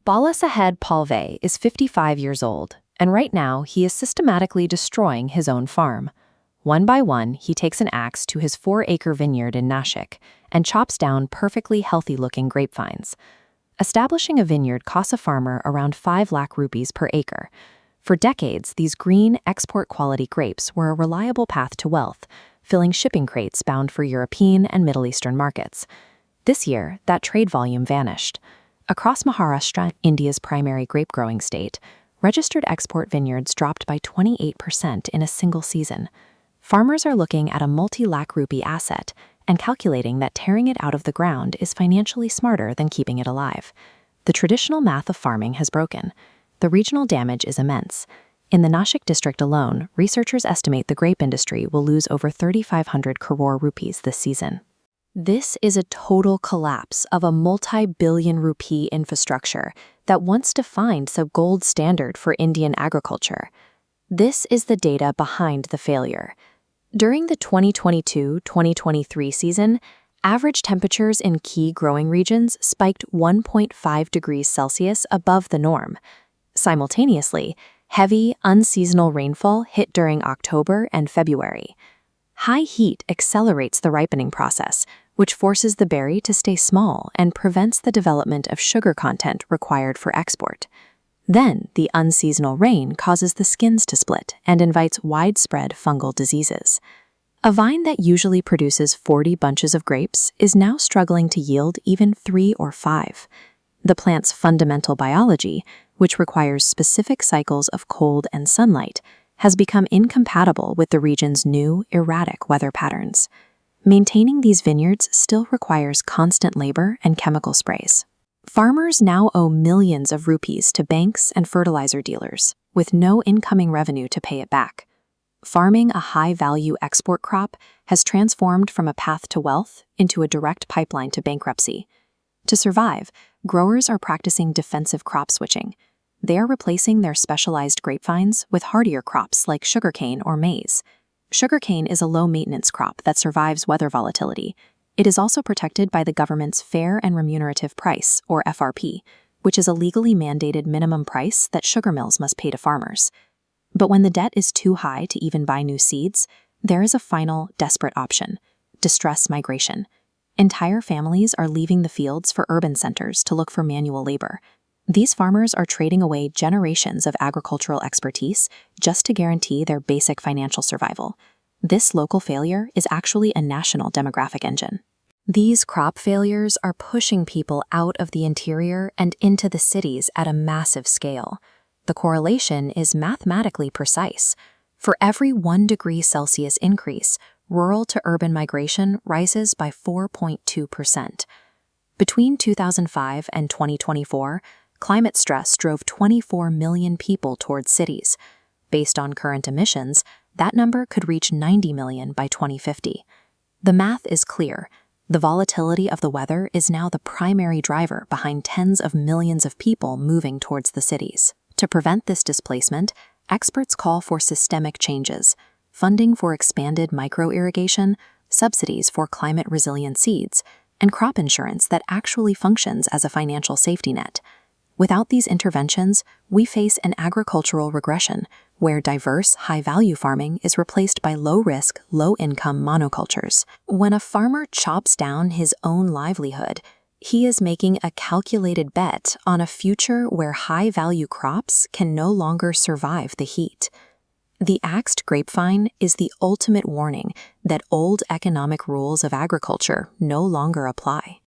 Balasahed Palve is 55 years old, and right now he is systematically destroying his own farm. One by one, he takes an axe to his 4-acre vineyard in Nashik and chops down perfectly healthy-looking grapevines. Establishing a vineyard costs a farmer around 5 lakh rupees per acre. For decades, these green, export-quality grapes were a reliable path to wealth, filling shipping crates bound for European and Middle Eastern markets. This year, that trade volume vanished. Across Maharashtra, India's primary grape-growing state, registered export vineyards dropped by 28% in a single season. Farmers are looking at a multi-lakh rupee asset and calculating that tearing it out of the ground is financially smarter than keeping it alive. The traditional math of farming has broken. The regional damage is immense. In the Nashik district alone, researchers estimate the grape industry will lose over 3,500 crore rupees this season. This is a total collapse of a multi-billion rupee infrastructure that once defined the gold standard for Indian agriculture. This is the data behind the failure. During the 2022-2023 season, average temperatures in key growing regions spiked 1.5 degrees Celsius above the norm. Simultaneously, heavy, unseasonal rainfall hit during October and February. High heat accelerates the ripening process, which forces the berry to stay small and prevents the development of sugar content required for export. Then, the unseasonal rain causes the skins to split and invites widespread fungal diseases. A vine that usually produces 40 bunches of grapes is now struggling to yield even 3 or 5. The plant's fundamental biology, which requires specific cycles of cold and sunlight, has become incompatible with the region's new, erratic weather patterns. Maintaining these vineyards still requires constant labor and chemical sprays. Farmers now owe millions of rupees to banks and fertilizer dealers, with no incoming revenue to pay it back. Farming a high-value export crop has transformed from a path to wealth into a direct pipeline to bankruptcy. To survive, growers are practicing defensive crop switching. They are replacing their specialized grapevines with hardier crops like sugarcane or maize. Sugarcane is a low-maintenance crop that survives weather volatility. It is also protected by the government's Fair and Remunerative Price, or FRP, which is a legally mandated minimum price that sugar mills must pay to farmers. But when the debt is too high to even buy new seeds, there is a final, desperate option: distress migration. Entire families are leaving the fields for urban centers to look for manual labor. These farmers are trading away generations of agricultural expertise just to guarantee their basic financial survival. This local failure is actually a national demographic engine. These crop failures are pushing people out of the interior and into the cities at a massive scale. The correlation is mathematically precise. For every 1 degree Celsius increase, rural to urban migration rises by 4.2%. Between 2005 and 2024, climate stress drove 24 million people towards cities. Based on current emissions, that number could reach 90 million by 2050. The math is clear. The volatility of the weather is now the primary driver behind tens of millions of people moving towards the cities. To prevent this displacement, experts call for systemic changes: funding for expanded micro-irrigation, subsidies for climate-resilient seeds, and crop insurance that actually functions as a financial safety net. Without these interventions, we face an agricultural regression where diverse, high-value farming is replaced by low-risk, low-income monocultures. When a farmer chops down his own livelihood, he is making a calculated bet on a future where high-value crops can no longer survive the heat. The axed grapevine is the ultimate warning that old economic rules of agriculture no longer apply.